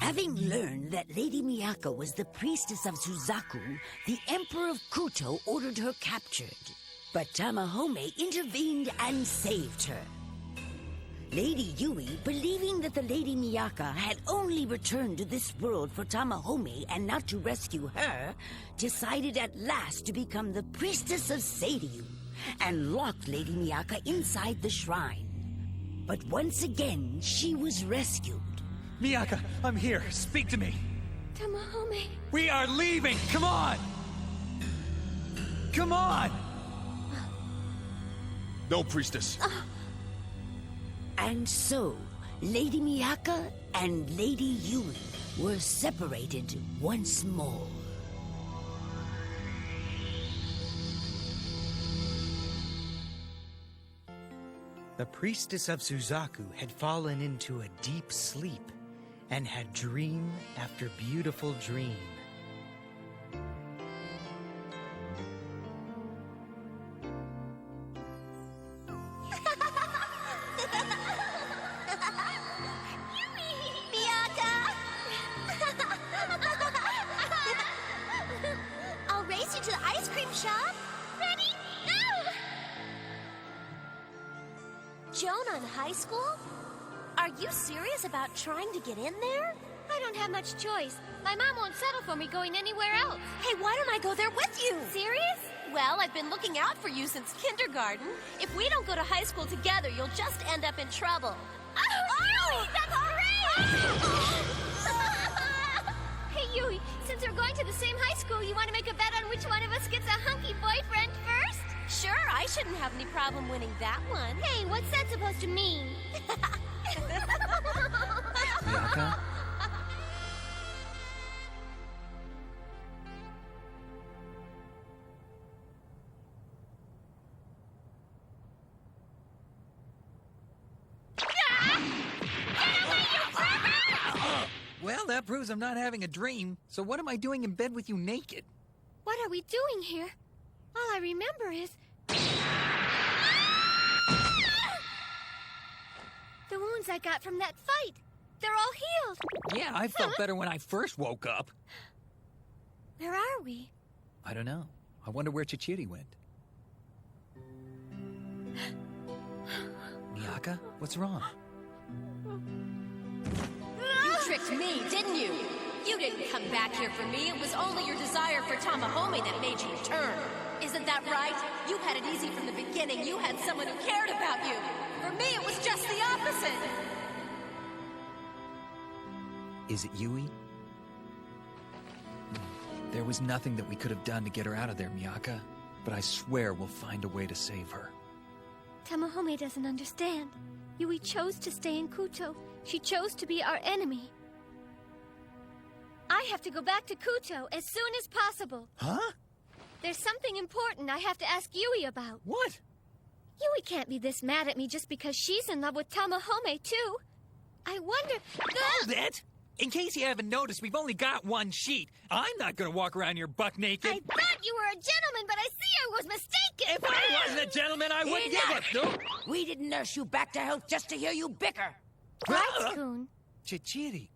Having learned that Lady Miyaka was the priestess of Suzaku, the Emperor of Kuto ordered her captured. But Tamahome intervened and saved her. Lady Yui, believing that the Lady Miyaka had only returned to this world for Tamahome and not to rescue her, decided at last to become the priestess of Seiryu and locked Lady Miyaka inside the shrine. But once again, she was rescued. Miyaka, I'm here. Speak to me. Tamahome. We are leaving. Come on. Come on. No, priestess. And so, Lady Miyaka and Lady Yui were separated once more. The priestess of Suzaku had fallen into a deep sleep and had dream after beautiful dream. I'll race you to the ice cream shop. Ready? Go! Jonan High School? Are you serious about trying to get in there? I don't have much choice. My mom won't settle for me going anywhere else. Hey, why don't I go there with you? Serious? Well, I've been looking out for you since kindergarten. If we don't go to high school together, you'll just end up in trouble. Oh, that's great! Hey, Yui, since we're going to the same high school, you want to make a bet on which one of us gets a hunky boyfriend first? Sure, I shouldn't have any problem winning that one. Hey, what's that supposed to mean? Miyaka? Well, that proves I'm not having a dream. So what am I doing in bed with you naked? What are we doing here? All I remember is... the wounds I got from that fight. They're all healed. Yeah, I felt better when I first woke up. Where are we? I don't know. I wonder where Chichiri went. Miyaka, what's wrong? You tricked me, didn't you? You didn't come back here for me. It was only your desire for Tamahome that made you return. Isn't that right? You had it easy from the beginning. You had someone who cared about you. For me, it was just the opposite. Is it Yui? There was nothing that we could have done to get her out of there, Miyaka. But I swear we'll find a way to save her. Tamahome doesn't understand. Yui chose to stay in Kuto. She chose to be our enemy. I have to go back to Kuto as soon as possible. Huh? There's something important I have to ask Yui about. What? Yui can't be this mad at me just because she's in love with Tamahome, too. I wonder... Hold it! In case you haven't noticed, we've only got one sheet. I'm not gonna walk around here buck naked. I thought you were a gentleman, but I see I was mistaken. If I wasn't a gentleman, I wouldn't give it. No. We didn't nurse you back to health just to hear you bicker. Right, Kun. Chichiri.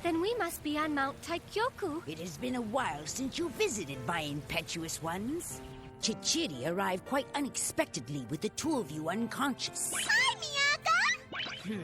Then we must be on Mount Taikyoku. It has been a while since you visited, my impetuous ones. Chichiri arrived quite unexpectedly with the two of you unconscious. Hi, Miyaka!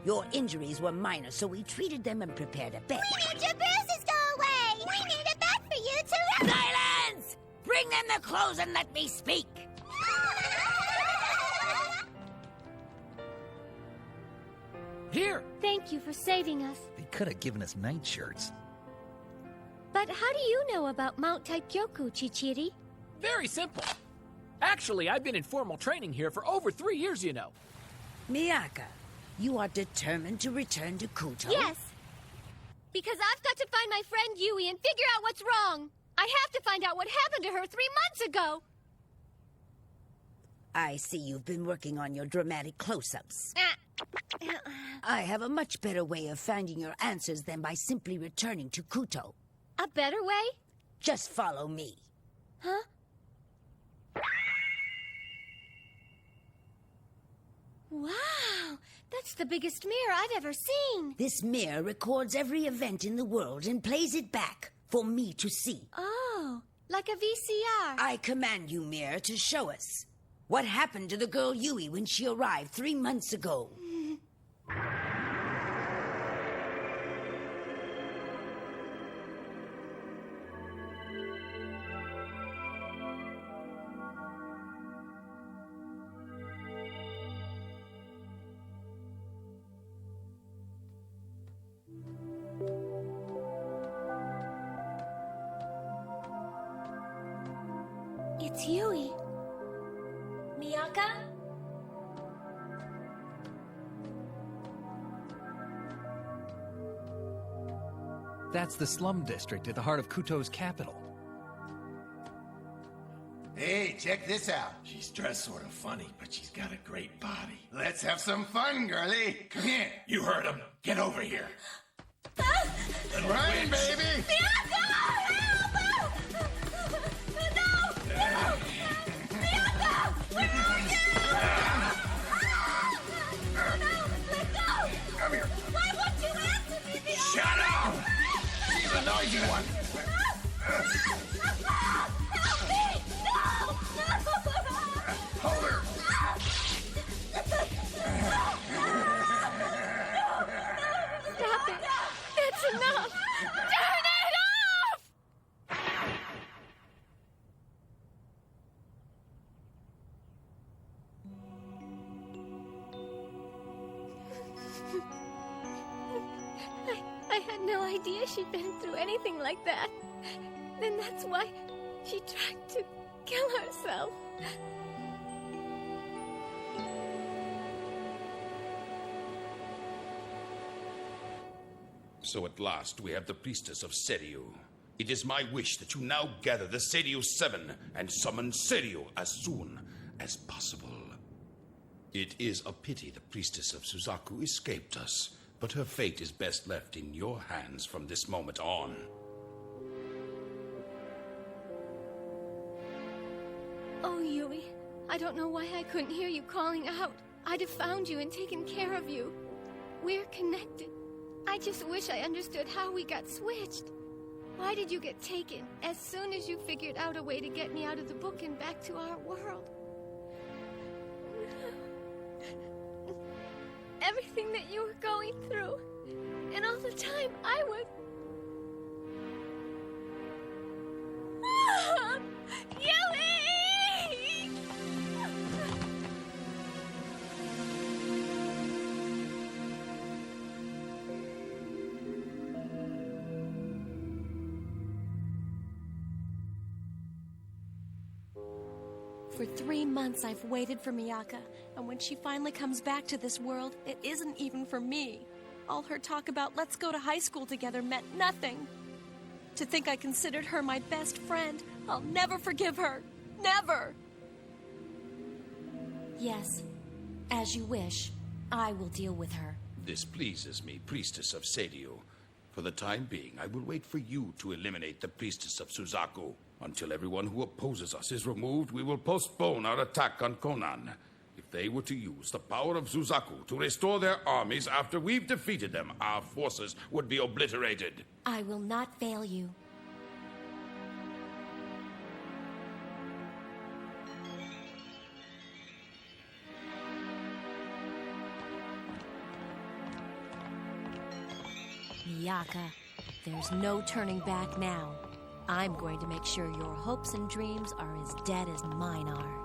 Your injuries were minor, so we treated them and prepared a bed. We need your bruises go away! We need a bed for you to... Silence! Bring them the clothes and let me speak! Here! Thank you for saving us. They could have given us nightshirts. But how do you know about Mount Taikyoku, Chichiri? Very simple. Actually, I've been in formal training here for over 3 years, you know. Miyaka, you are determined to return to Kuto? Yes. Because I've got to find my friend Yui and figure out what's wrong. I have to find out what happened to her 3 months ago. I see you've been working on your dramatic close-ups. I have a much better way of finding your answers than by simply returning to Kuto. A better way? Just follow me. Huh? Wow, that's the biggest mirror I've ever seen. This mirror records every event in the world and plays it back for me to see. Oh, like a VCR. I command you, mirror, to show us. What happened to the girl Yui when she arrived 3 months ago? It's Yui. Miyaka? That's the slum district at the heart of Kuto's capital. Hey, check this out. She's dressed sort of funny, but she's got a great body. Let's have some fun, girlie. Come here. You heard him. Get over here. Run, baby. Come here. Why won't you answer me, Miyaka? Shut up. She's a noisy one. Help me! No! Hold her. Stop it! That's enough! Turn it off! I had no idea she'd been through anything like that. Then that's why she tried to kill herself. So at last we have the priestess of Seiryu. It is my wish that you now gather the Seiryu 7 and summon Seiryu as soon as possible. It is a pity the priestess of Suzaku escaped us, but her fate is best left in your hands from this moment on. Oh, Yui, I don't know why I couldn't hear you calling out. I'd have found you and taken care of you. We're connected. I just wish I understood how we got switched. Why did you get taken as soon as you figured out a way to get me out of the book and back to our world? Everything that you were going through, and all the time I was... Yui! For 3 months I've waited for Miyaka, and when she finally comes back to this world, it isn't even for me. All her talk about let's go to high school together meant nothing. To think I considered her my best friend, I'll never forgive her. Never! Yes, as you wish. I will deal with her. This pleases me, priestess of Seiryu. For the time being, I will wait for you to eliminate the priestess of Suzaku. Until everyone who opposes us is removed, we will postpone our attack on Konan. If they were to use the power of Suzaku to restore their armies after we've defeated them, our forces would be obliterated. I will not fail you. Miyaka, there's no turning back now. I'm going to make sure your hopes and dreams are as dead as mine are.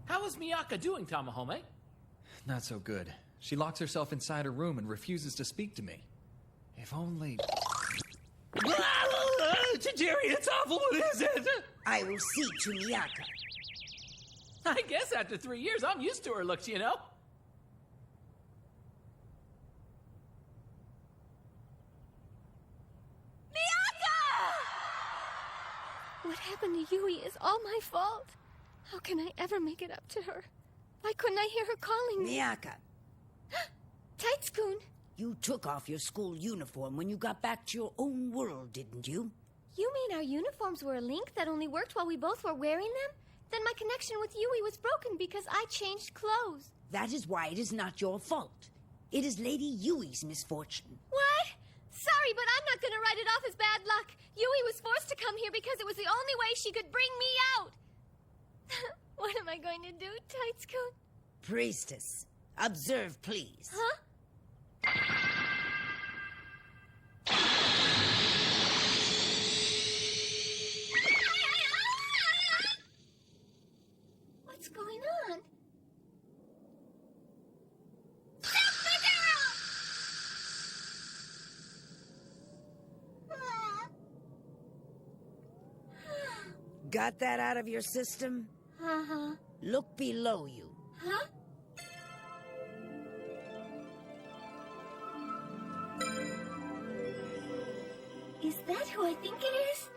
How is Miyaka doing, Tamahome? Not so good. She locks herself inside her room and refuses to speak to me. If only... Tajiri, it's awful. What is it? I will see to Miyaka. I guess after 3 years, I'm used to her looks, you know? What happened to Yui is all my fault. How can I ever make it up to her? Why couldn't I hear her calling me? Miyaka, Taitsukun, you took off your school uniform when you got back to your own world, didn't you? you mean our uniforms were a link that only worked while we both were wearing them? Then my connection with Yui was broken because I changed clothes. That is why it is not your fault. It is Lady Yui's misfortune. What? Sorry, but I'm not gonna write it off as bad luck. Yui was forced to come here because it was the only way she could bring me out. What am I going to do, Taitsukun? Priestess, observe, please. Huh? What's going on? Got that out of your system? Uh-huh. Look below you. Huh? Is that who I think it is?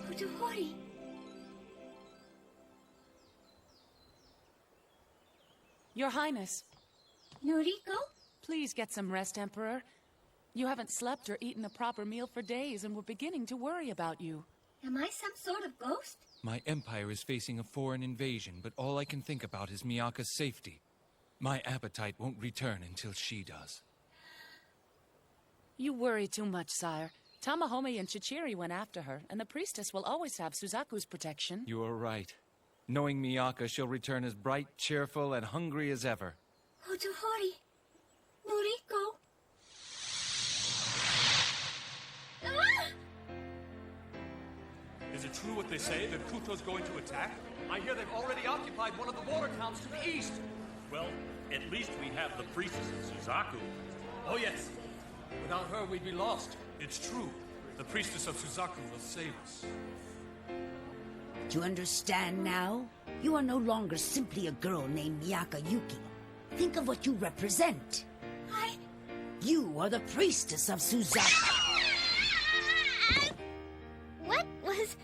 Hotohori. Your Highness, Noriko? please get some rest, Emperor. You haven't slept or eaten a proper meal for days, and we're beginning to worry about you. Am I some sort of ghost? My empire is facing a foreign invasion, but all I can think about is Miyaka's safety. My appetite won't return until she does. You worry too much, sire. Tamahome and Chichiri went after her, and the priestess will always have Suzaku's protection. You are right. Knowing Miyaka, she'll return as bright, cheerful, and hungry as ever. Hotohori. Noriko. Is it true what they say, that Kuto's going to attack? I hear they've already occupied one of the water towns to the east. Well, at least we have the priestess of Suzaku. Oh, yes. Without her, we'd be lost. It's true. The priestess of Suzaku will save us. Do you understand now? You are no longer simply a girl named Miyaka Yuki. Think of what you represent. You are the priestess of Suzaku. What was...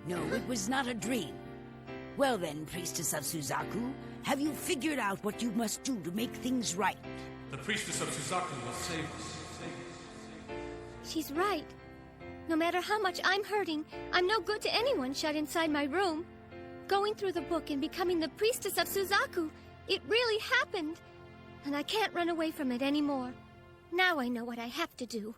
No, it was not a dream. Well then, priestess of Suzaku, have you figured out what you must do to make things right? The priestess of Suzaku will save us. She's right. No matter how much I'm hurting, I'm no good to anyone shut inside my room. Going through the book and becoming the priestess of Suzaku, it really happened. And I can't run away from it anymore. Now I know what I have to do.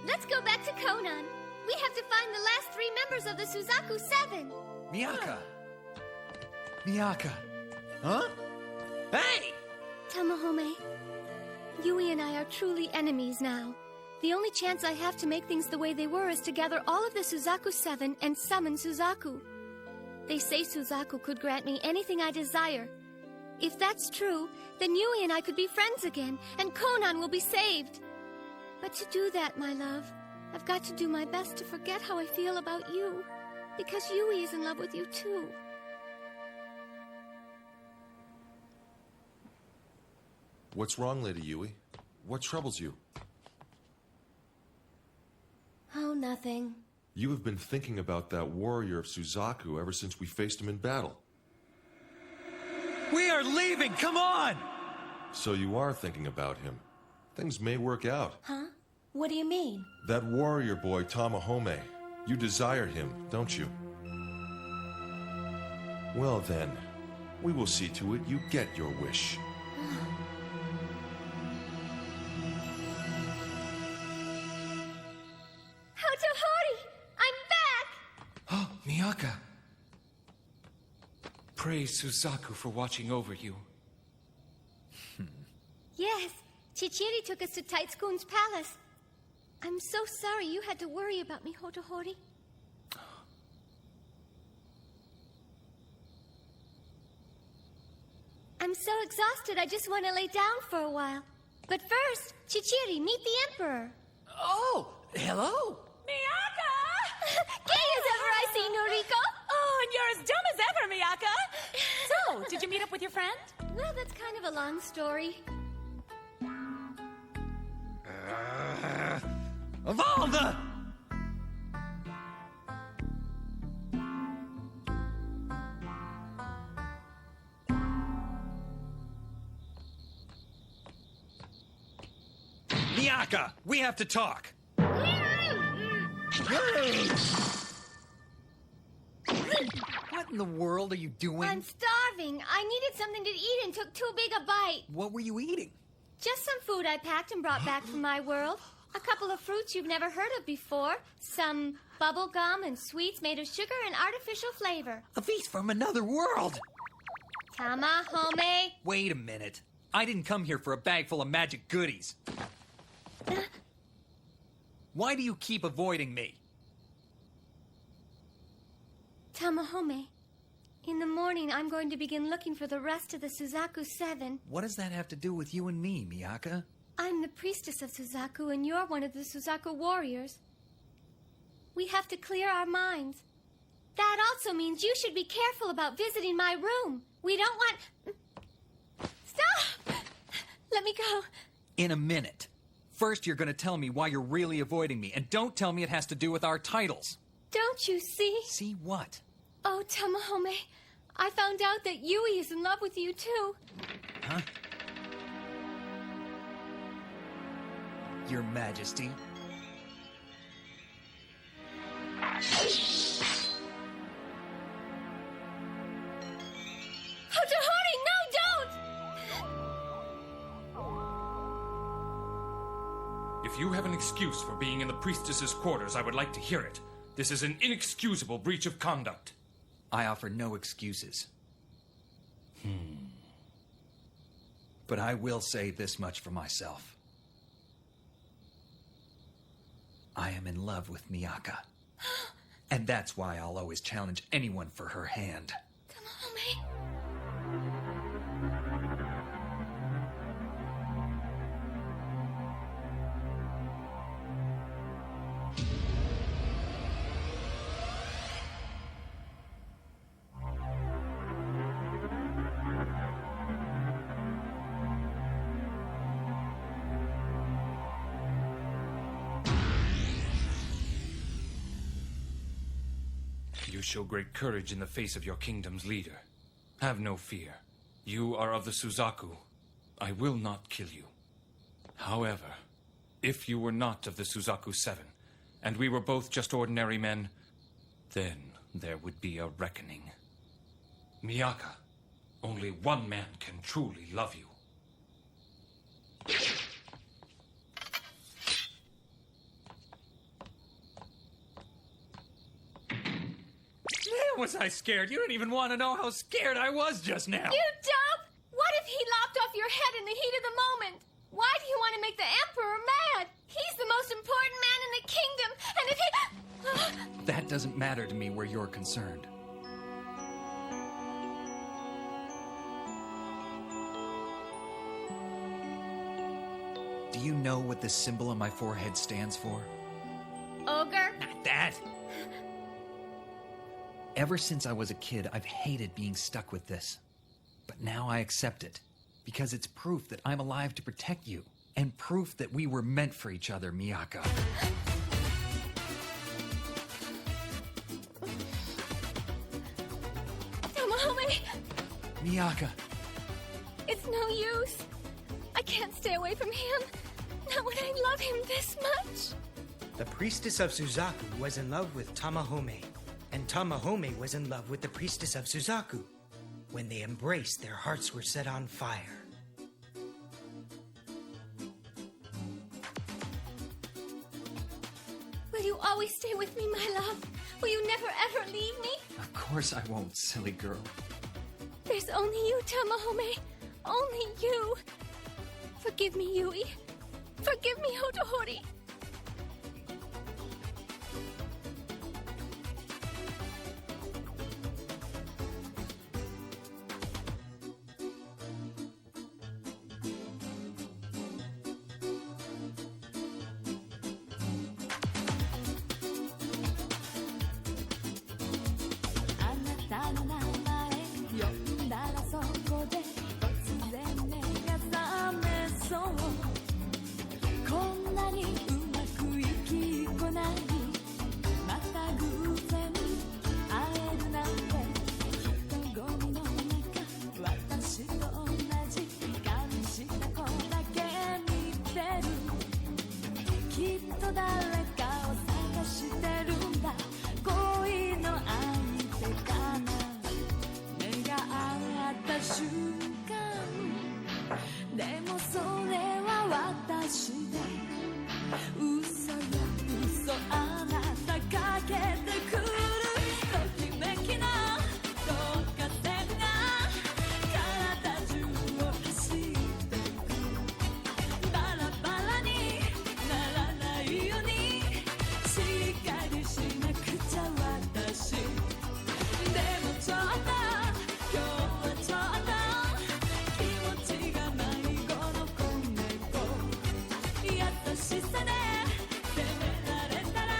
Let's go back to Conan. We have to find the last 3 members of the Suzaku 7. Miyaka! Miyaka! Huh? Hey! Tamahome, Yui and I are truly enemies now. The only chance I have to make things the way they were is to gather all of the Suzaku 7 and summon Suzaku. They say Suzaku could grant me anything I desire. If that's true, then Yui and I could be friends again, and Conan will be saved. But to do that, my love, I've got to do my best to forget how I feel about you, because Yui is in love with you too. What's wrong, Lady Yui? What troubles you? Oh, nothing. You have been thinking about that warrior of Suzaku ever since we faced him in battle. We are leaving! Come on! So you are thinking about him. Things may work out. Huh? What do you mean? That warrior boy, Tamahome. You desire him, don't you? Well then, we will see to it you get your wish. Hotohori! I'm back! Oh, Miyaka! Praise Suzaku for watching over you. Yes, Chichiri took us to Taitsukun's palace. I'm so sorry you had to worry about me, Hotohori. so exhausted I just want to lay down for a while. But first, Chichiri, meet the Emperor. Oh, hello. Miyaka! Gay as ever I see, Noriko. Oh, and you're as dumb as ever, Miyaka. So, did you meet up with your friend? Well, that's kind of a long story. Of all the... Miyaka, we have to talk. What in the world are you doing? I'm starving. I needed something to eat and took too big a bite. What were you eating? Just some food I packed and brought back from my world. A couple of fruits you've never heard of before. Some bubble gum and sweets made of sugar and artificial flavor. A feast from another world. Tamahome. Wait a minute. I didn't come here for a bag full of magic goodies. Why do you keep avoiding me? Tamahome. In the morning, I'm going to begin looking for the rest of the Suzaku 7. What does that have to do with you and me, Miyaka? I'm the priestess of Suzaku, and you're one of the Suzaku warriors. We have to clear our minds. That also means you should be careful about visiting my room. We don't want... Stop! Let me go. In a minute. First, you're going to tell me why you're really avoiding me, and don't tell me it has to do with our titles. Don't you see? See what? Oh, Tamahome, I found out that Yui is in love with you, too. Huh? Your Majesty. Hotohori, no, don't! If you have an excuse for being in the priestess's quarters, I would like to hear it. This is an inexcusable breach of conduct. I offer no excuses. But I will say this much for myself. I am in love with Miyaka. And that's why I'll always challenge anyone for her hand. Tamahome. You show great courage in the face of your kingdom's leader. Have no fear. You are of the Suzaku. I will not kill you. However, if you were not of the Suzaku 7, and we were both just ordinary men, then there would be a reckoning. Miyaka, only one man can truly love you. Man, was I scared. You don't even want to know how scared I was just now. You dope! What if he lopped off your head in the heat of the moment? Why do you want to make the Emperor mad? He's the most important man in the kingdom, and if he... That doesn't matter to me where you're concerned. Do you know what the symbol on my forehead stands for? Ogre? Not that! Ever since I was a kid, I've hated being stuck with this. But now I accept it, because it's proof that I'm alive to protect you, and proof that we were meant for each other, Miyaka. Tamahome! Miyaka! It's no use. I can't stay away from him. Not when I love him this much. The priestess of Suzaku was in love with Tamahome, and Tamahome was in love with the priestess of Suzaku. When they embraced, their hearts were set on fire. Will you always stay with me, my love? Will you never ever leave me? Of course I won't, silly girl. There's only you, Tamahome. Only you. Forgive me, Yui. Forgive me, Hotohori. 誰かを探してるんだ恋の相手かな目が合った瞬間でもそれは私で嘘よ嘘あなたかけてくるときめきの導火線が体中を走ってくバラバラにならないようにしっかりしなくちゃ私でもちょっと今日はちょっと気持ちが迷子の子猫優しさで責められたら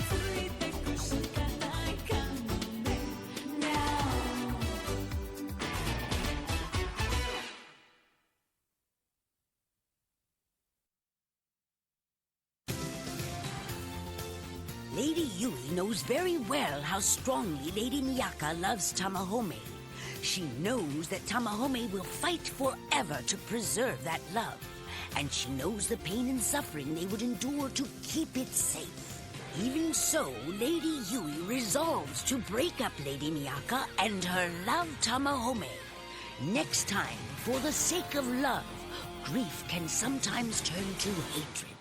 ついてくしかないかもね Now Lady Yui knows very well how strongly Lady Miyaka loves Tamahome. She knows that Tamahome will fight forever to preserve that love. And she knows the pain and suffering they would endure to keep it safe. Even so, Lady Yui resolves to break up Lady Miyaka and her love Tamahome. Next time, for the sake of love, grief can sometimes turn to hatred.